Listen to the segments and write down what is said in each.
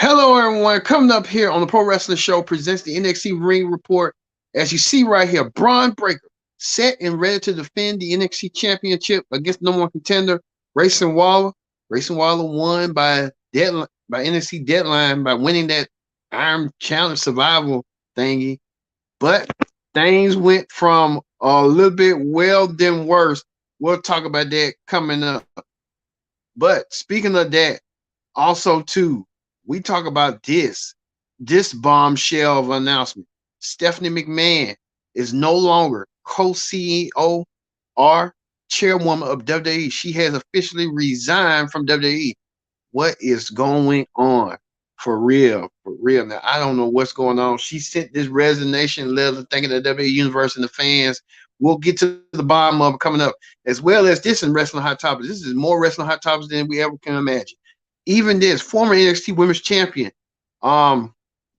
Hello, everyone. Coming up here on the Pro Wrestling Show presents the NXT Ring Report. As you see right here, Braun Breaker set and ready to defend the NXT Championship against number one contender Grayson Waller. Grayson Waller won by NXT Deadline by winning that Iron Challenge Survival thingy. But things went from a little bit well then worse. We'll talk about that coming up. But speaking of that, also too, we talk about this bombshell of announcement. Stephanie McMahon is no longer co-CEO or chairwoman of WWE. She has officially resigned from WWE. What is going on? For real, for real. Now, I don't know what's going on. She sent this resignation letter thanking the WWE Universe and the fans. We'll get to the bottom of it coming up, as well as this in Wrestling Hot Topics. This is more Wrestling Hot Topics than we ever can imagine. Even this former NXT Women's Champion,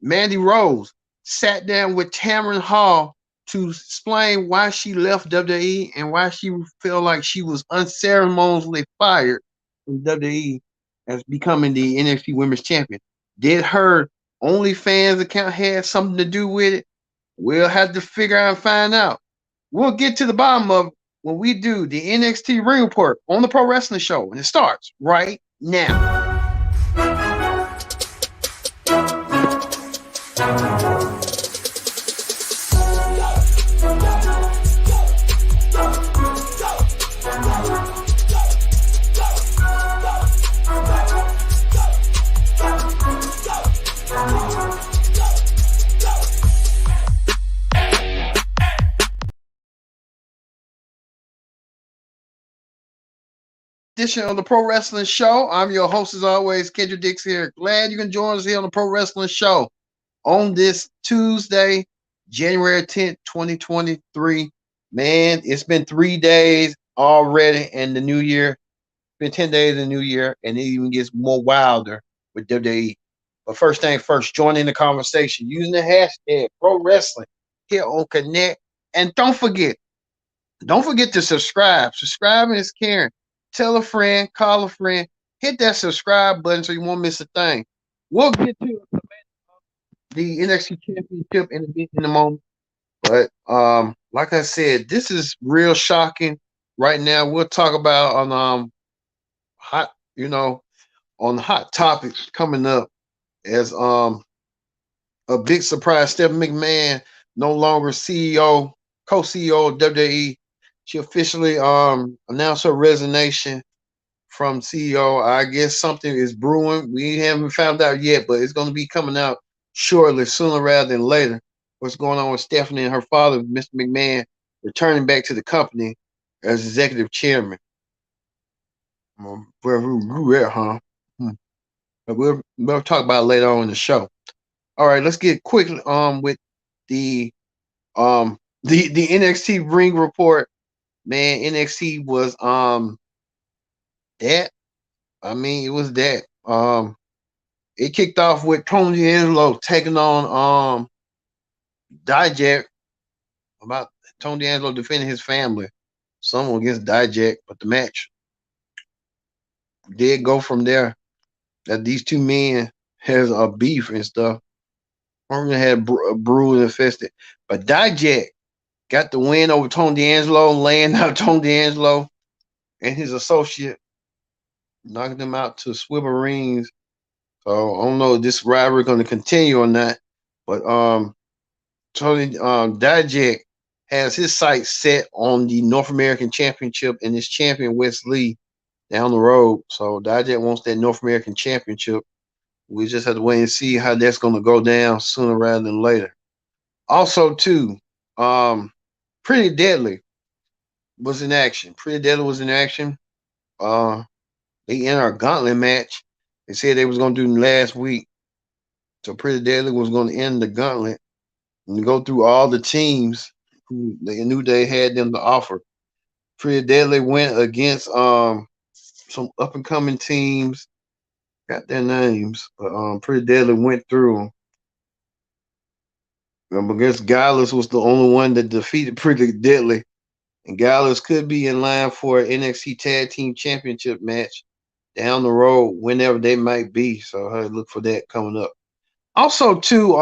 Mandy Rose, sat down with Tamron Hall to explain why she left WWE and why she felt like she was unceremoniously fired from WWE as becoming the NXT Women's Champion. Did her OnlyFans account have something to do with it? We'll have to figure out and find out. We'll get to the bottom of it when we do the NXT Ring Report on the Pro Wrestling Show, and it starts right now. Edition of the Pro Wrestling Show. I'm your host, as always, Kendra Dix here. Glad you can join us here on the Pro Wrestling Show on this Tuesday, January 10th, 2023. Man, it's been 3 days already in the new year. It's been 10 days in the new year, and it even gets more wilder with WWE. But first thing first, join in the conversation using the hashtag Pro Wrestling here on Connect. And don't forget to subscribe. Subscribing is caring. Tell a friend, call a friend, hit that subscribe button so you won't miss a thing. We'll get to the NXT Championship in a moment. But like I said, this is real shocking right now. We'll talk about on hot topics coming up as a big surprise. Stephanie McMahon no longer co-CEO of WWE. She officially announced her resignation from CEO. I guess something is brewing. We haven't found out yet, but it's going to be coming out shortly, sooner rather than later. What's going on with Stephanie and her father, Mr. McMahon, returning back to the company as executive chairman. Where we grew at, huh? But we'll talk about it later on in the show. All right, let's get quickly with the NXT Ring Report. Man, NXT was that. I mean, it was that. It kicked off with Tony Angelo taking on Dijak, about Tony Angelo defending his family. Someone against Dijak, but the match did go from there. That these two men has a beef and stuff. Orton had bruised and infested, but Dijak got the win over Tony D'Angelo, laying out Tony D'Angelo and his associate, knocking them out to smithereens. So I don't know if this rivalry going to continue or not, but Tony Dijak has his sights set on the North American Championship and his champion Wes Lee down the road. So Dijak wants that North American Championship. We just have to wait and see how that's going to go down sooner rather than later. Also, too, Pretty Deadly was in action. Pretty Deadly was in action. They entered a gauntlet match. They said they was going to do last week. So Pretty Deadly was going to end the gauntlet and go through all the teams who they knew they had them to offer. Pretty Deadly went against some up-and-coming teams. Got their names. But Pretty Deadly went through them. I guess Gallus was the only one that defeated Pretty Deadly. And Gallus could be in line for an NXT Tag Team Championship match. down the road, whenever they might be. So hey, look for that coming up. Also, too,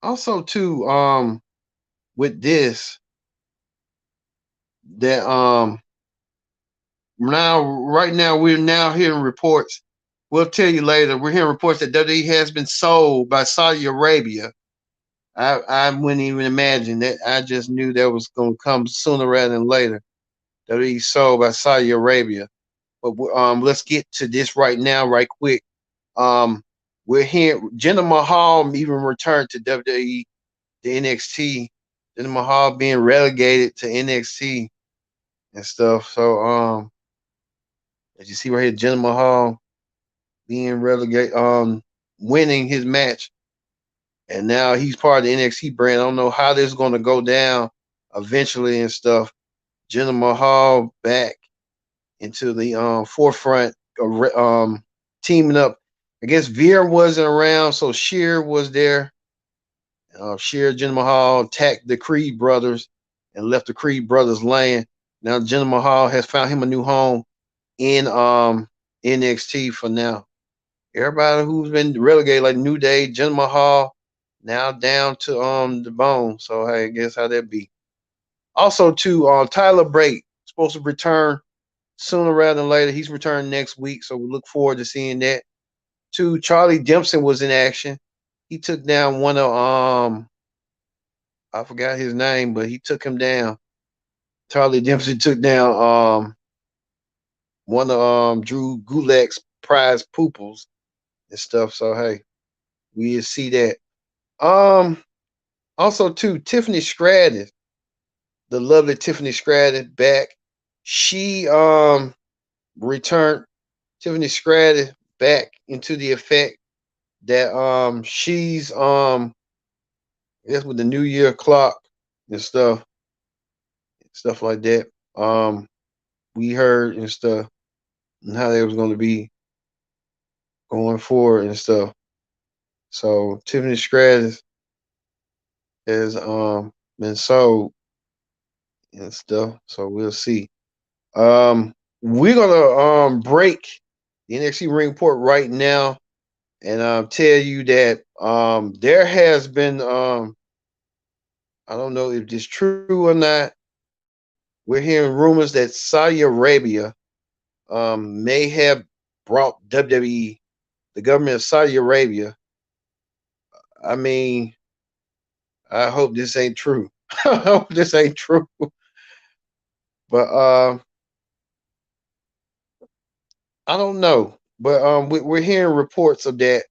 also too, with this, that now right now we're now hearing reports. We'll tell you later. We're hearing reports that WWE has been sold by Saudi Arabia. I wouldn't even imagine that. I just knew that was going to come sooner rather than later. WWE sold by Saudi Arabia. But let's get to this right now, right quick. Um, we're hearing Jinder Mahal even returned to WWE, the NXT. Jinder Mahal being relegated to NXT and stuff. So as you see right here, Jinder Mahal being relegated, winning his match, and now he's part of the NXT brand. I don't know how this is going to go down eventually and stuff. Jinder Mahal back into the forefront of teaming up. I guess Veer wasn't around, so Sheer was there. Sheer, Jinder Mahal attacked the Creed brothers and left the Creed brothers laying. Now Jinder Mahal has found him a new home in NXT for now. Everybody who's been relegated, like New Day, Jinder Mahal, now down to the bone. So hey, I guess how that be. Also, too, Tyler Bate supposed to return sooner rather than later. He's returning next week, so we look forward to seeing that. Too, Charlie Dempsey was in action. He took down one of I forgot his name, but he took him down. Charlie Dempsey took down one of Drew Gulak's prize pupils and stuff. So hey, we see that. Um, Also too, Tiffany Stratton, the lovely Tiffany Stratton back. She returned Tiffany Stratton back into the effect that she's I guess with the New Year clock and stuff like that. We heard and stuff and how they was going to be going forward and stuff. So Tiffany Stratton has been sold and stuff. So we'll see. We're gonna break the NXT ring report right now and tell you that there has been I don't know if it's true or not. We're hearing rumors that Saudi Arabia may have brought WWE, the government of Saudi Arabia. I mean, I hope this ain't true. I hope this ain't true. But I don't know. But we're hearing reports of that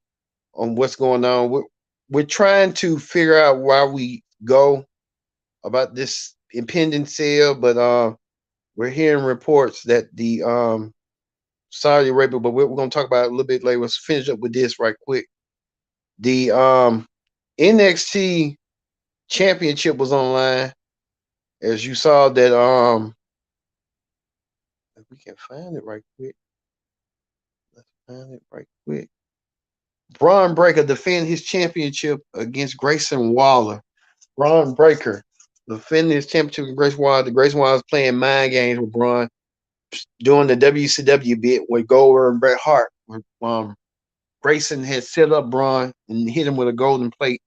on what's going on. We're trying to figure out why we go about this impending sale, but we're hearing reports that the Saudi Arabia, but we're going to talk about it a little bit later. Let's finish up with this right quick. The NXT championship was online. As you saw that if we can find it right quick. Let's find it right quick. Braun Breaker defended his championship against Grayson Waller. Braun Breaker defending his championship against Grayson Waller. The Grayson Waller was playing mind games with Braun doing the WCW bit with Goldberg and Bret Hart. Grayson had set up Braun and hit him with a golden plate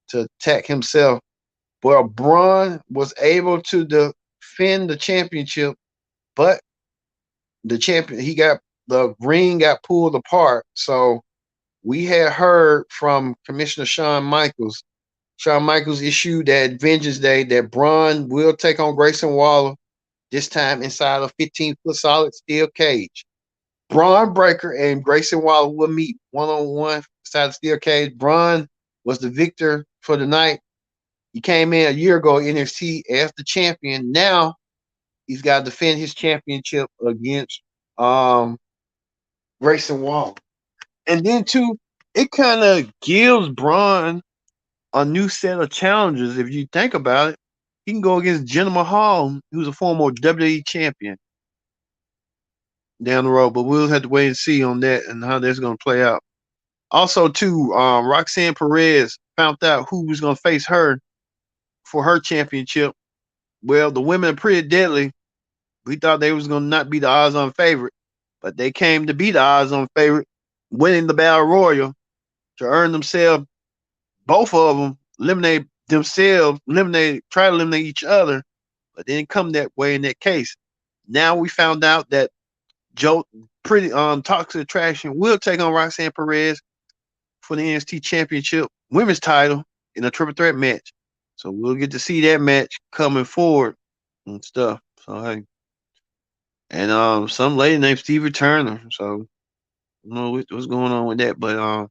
to attack himself. Well, Braun was able to defend the championship, but the ring got pulled apart. So we had heard from Commissioner Shawn Michaels. Shawn Michaels issued that Vengeance Day that Braun will take on Grayson Waller, this time inside a 15-foot solid steel cage. Braun Breaker and Grayson Waller will meet one-on-one inside the steel cage. Braun was the victor for the night. He came in a year ago in NXT as the champion. Now he's got to defend his championship against Grayson Waller. And then too, it kind of gives Braun a new set of challenges. If you think about it, he can go against Jinder Mahal, who's a former WWE champion, down the road. But we'll have to wait and see on that and how that's going to play out. Also, too, Roxanne Perez found out who was going to face her for her championship. Well, the women are pretty deadly. We thought they was gonna not be the odds-on favorite, but they came to be the odds-on favorite, winning the Battle Royal to earn themselves, both of them eliminate themselves, try to eliminate each other, but didn't come that way in that case. Now we found out that Joe pretty Toxic Attraction will take on Roxanne Perez for the NXT Championship Women's title in a triple threat match. So we'll get to see that match coming forward and stuff. So hey. And some lady named Stevie Turner. So I don't know what's going on with that. But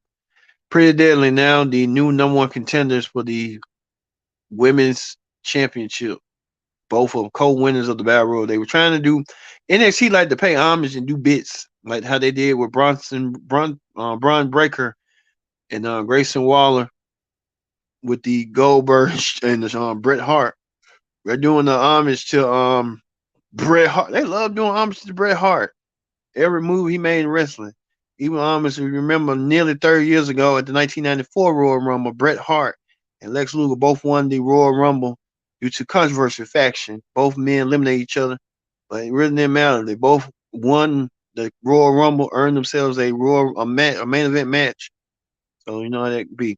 Pretty Deadly now the new number one contenders for the women's championship. Both of them co-winners of the Battle Royal. They were trying to do NXT like to pay homage and do bits like how they did with Braun Breaker and Grayson Waller with the Goldberg and the Bret Hart. They're doing the homage to Bret Hart. They love doing homage to Bret Hart. Every move he made in wrestling. Even homage, you remember nearly 30 years ago at the 1994 Royal Rumble, Bret Hart and Lex Luger both won the Royal Rumble due to controversy faction. Both men eliminated each other, but it really didn't matter. They both won the Royal Rumble, earned themselves a main event match. So you know how that could be.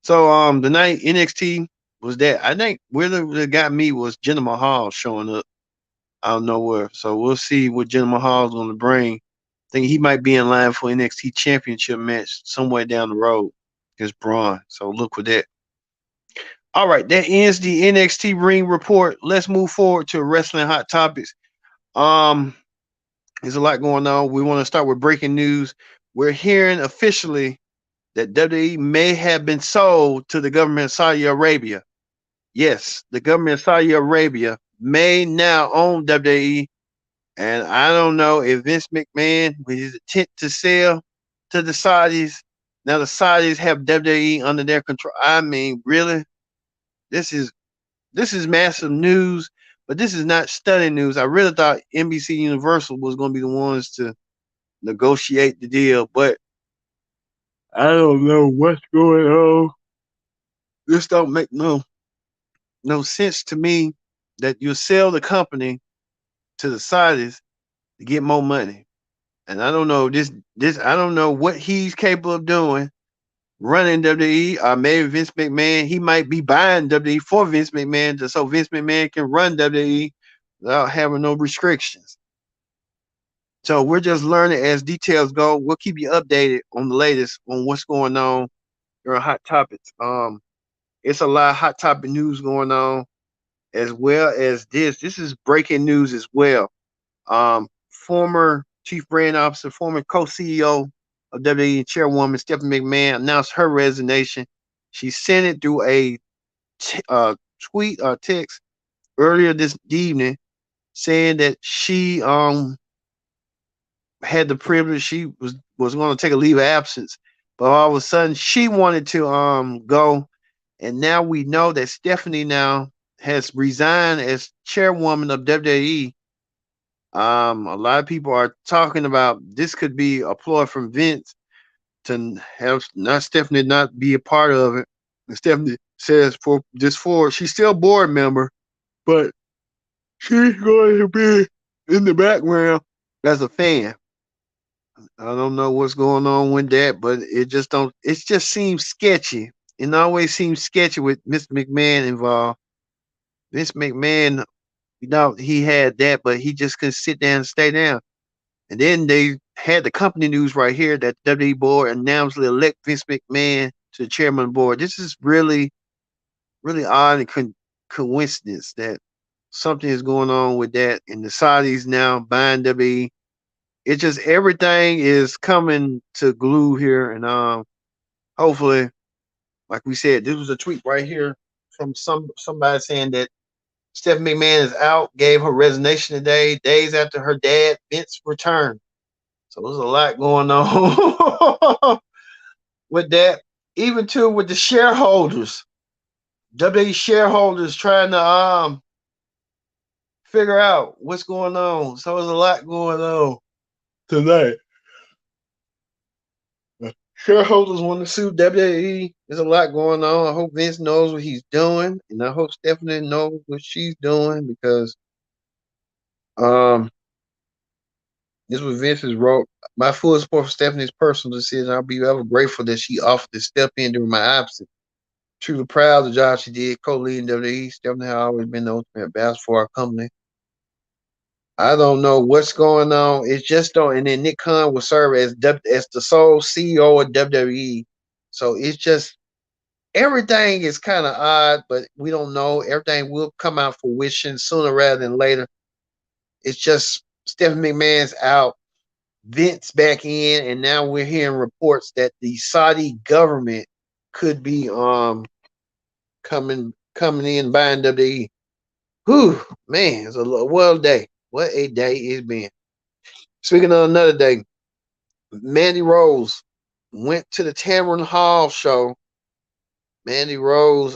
So the night NXT was that. I think where that got me was Jinder Mahal showing up out of nowhere. So we'll see what Jinder Mahal is going to bring. I think he might be in line for NXT Championship match somewhere down the road against Braun. So look for that. All right, that ends the NXT Ring Report. Let's move forward to Wrestling Hot Topics. There's a lot going on. We want to start with breaking news. We're hearing officially that WWE may have been sold to the government of Saudi Arabia. Yes, the government of Saudi Arabia may now own WWE. And I don't know if Vince McMahon, with his intent to sell to the Saudis, now the Saudis have WWE under their control. I mean, really? This is massive news, but this is not stunning news. I really thought NBC Universal was going to be the ones to negotiate the deal, but I don't know what's going on. This don't make no sense to me that you sell the company to the Saudis to get more money. And I don't know this I don't know what he's capable of doing running WWE, or maybe Vince McMahon, he might be buying WWE for Vince McMahon so Vince McMahon can run WWE without having no restrictions. So we're just learning as details go. We'll keep you updated on the latest on what's going on during Hot Topics. It's a lot of Hot Topic news going on, as well as this. This is breaking news as well. Former Chief Brand Officer, former Co-CEO of WWE Chairwoman Stephanie McMahon announced her resignation. She sent it through a tweet or text earlier this evening, saying that she had the privilege. She was going to take a leave of absence, but all of a sudden she wanted to go, and now we know that Stephanie now has resigned as chairwoman of WWE. A lot of people are talking about this could be a ploy from Vince to have not Stephanie not be a part of it. And Stephanie says she's still a board member, but she's going to be in the background as a fan. I don't know what's going on with that, but it just seems sketchy. It always seems sketchy with Mr. McMahon involved. Vince McMahon, he had that, but he just couldn't sit down and stay down. And then they had the company news right here that WWE board announced to elect Vince McMahon to the chairman of the board. This is really, really odd and coincidence that something is going on with that. And the Saudis now buying WWE. It's just everything is coming to glue here. And hopefully, like we said, this was a tweet right here from somebody saying that Stephanie McMahon is out, gave her resignation today, days after her dad, Vince, returned. So there's a lot going on with that. Even too with the shareholders. WWE shareholders trying to figure out what's going on. So there's a lot going on tonight. Shareholders want to sue WWE. There's a lot going on. I hope Vince knows what he's doing, and I hope Stephanie knows what she's doing, because Um, this was Vince's wrote. My full support for Stephanie's personal decision. I'll be ever grateful that she offered to step in during my absence. Truly proud of the job she did co-leading WWE. Stephanie has always been the ultimate ambassador for our company. I don't know what's going on. It's just don't. And then Nick Khan will serve as the sole CEO of WWE. So it's just everything is kind of odd, but we don't know. Everything will come out fruition sooner rather than later. It's just Stephanie McMahon's out, Vince back in, and now we're hearing reports that the Saudi government could be coming in buying WWE. Whew, man, it's a well day. What a day it's been. Speaking of another day, Mandy Rose went to the Tamron Hall show. Mandy Rose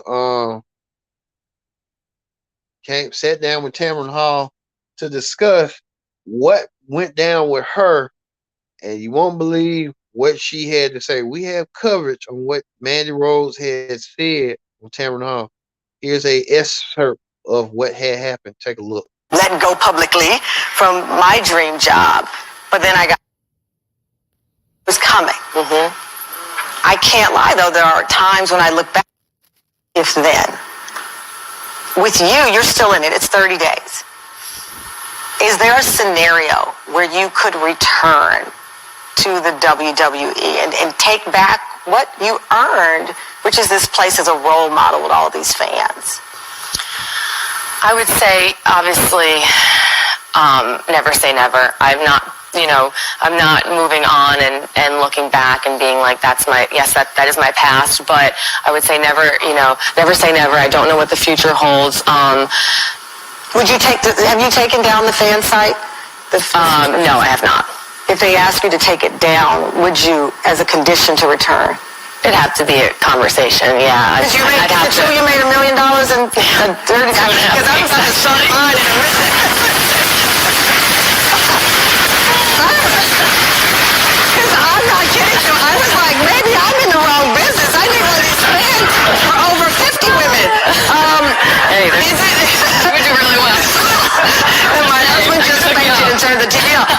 sat down with Tamron Hall to discuss what went down with her, and you won't believe what she had to say. We have coverage on what Mandy Rose had said on Tamron Hall. Here's a excerpt of what had happened. Take a look. Let go publicly from my dream job, but then I got it was coming. I can't lie though. There are times when I look back. If then, with you, you're still in it. It's 30 days. Is there a scenario where you could return to the WWE and take back what you earned, which is this place as a role model with all these fans? I would say, obviously, never say never. I'm not moving on and looking back and being like, that is my past. But I would say never say never. I don't know what the future holds. Have you taken down the fan site? No, I have not. If they ask you to take it down, would you, as a condition to return? It'd have to be a conversation, yeah. Because you made $1 million in 30 days. Because I was about to start mine in a minute. Because I'm not kidding you. I was like, maybe I'm in the wrong business. I need one of these fans for over 50 women. Hey, we do really well. And my husband just faked it and turned the TV off.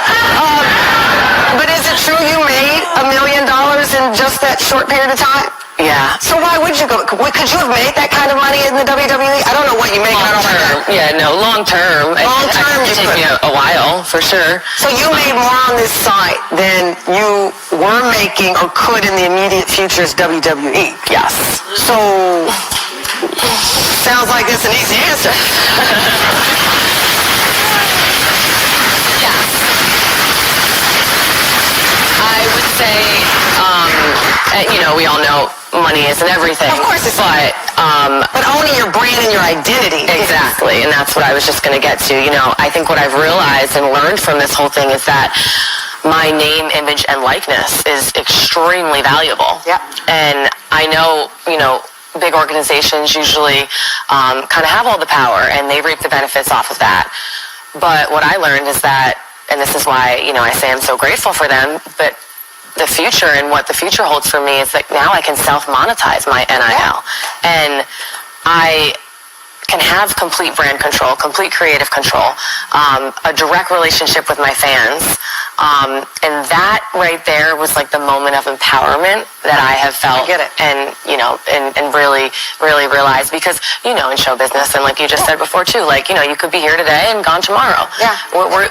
But is it true you made $1 million in just that short period of time? Yeah. So why would you go? Could you have made that kind of money in the WWE? I don't know what you make. Long term. Yeah, no, long term. Long term, it take me a while, for sure. So you made more on this site than you were making or could in the immediate future as WWE? Yes. So, sounds like it's an easy answer. Yes. I would say, we all know money isn't everything. Of course it's not. But owning your brand and your identity. Exactly, and that's what I was just going to get to. I think what I've realized and learned from this whole thing is that my name, image, and likeness is extremely valuable. Yeah. And I know, big organizations usually kind of have all the power, and they reap the benefits off of that. But what I learned is that, and this is why, I say I'm so grateful for them, but the future and what the future holds for me is that now I can self-monetize my NIL. And I can have complete brand control, complete creative control, a direct relationship with my fans. And that right there was like the moment of empowerment that I have felt. I get it. And, and really, really realized, because, in show business, and like you just said before too, you could be here today and gone tomorrow. Yeah.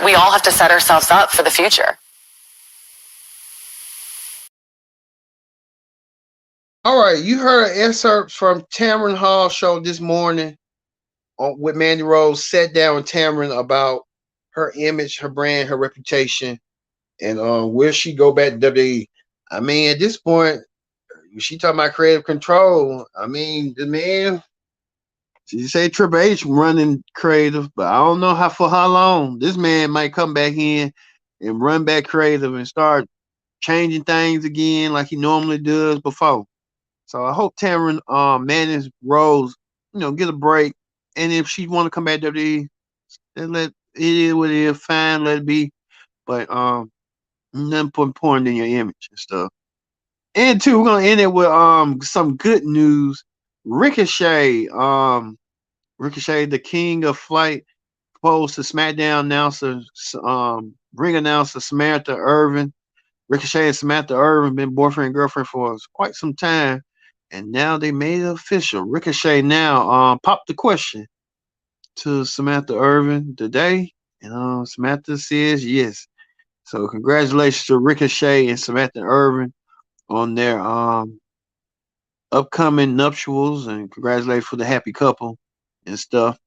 We all have to set ourselves up for the future. All right, you heard an excerpt from Tamron Hall show this morning with Mandy Rose. Sat down with Tamron about her image, her brand, her reputation, and where she go back to WWE. I mean, at this point, she talking about creative control. I mean, the man, she say Triple H running creative, but I don't know for how long. This man might come back in and run back creative and start changing things again like he normally does before. So I hope Tamron Mandy Rose, get a break. And if she want to come back to WWE, then let it is what it is, fine, let it be. But nothing important than your image and stuff. And two, we're gonna end it with some good news. Ricochet, the king of flight, proposed to SmackDown announcer, ring announcer Samantha Irvin. Ricochet and Samantha Irvin been boyfriend and girlfriend for quite some time, and now they made it official. Ricochet now popped the question to Samantha Irvin today, and Samantha says yes. So congratulations to Ricochet and Samantha Irvin on their upcoming nuptials, and congratulations for the happy couple and stuff.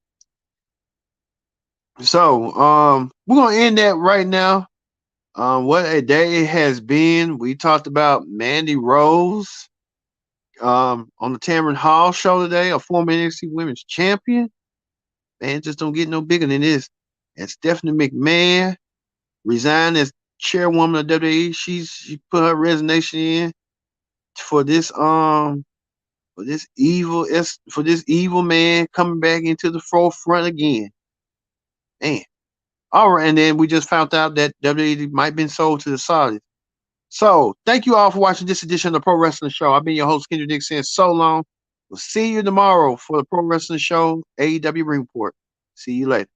So we're gonna end that right now. What a day it has been. We talked about Mandy Rose on the Tamron Hall show today, a former NXT Women's Champion. Man, just don't get no bigger than this. And Stephanie McMahon resigned as chairwoman of WWE. She put her resignation in for this evil man coming back into the forefront again. Man. All right, and then we just found out that WWE might have been sold to the Saudis. So thank you all for watching this edition of the Pro Wrestling Show. I've been your host, Kendrick Dick, saying so long. We'll see you tomorrow for the Pro Wrestling Show AEW Ring Report. See you later.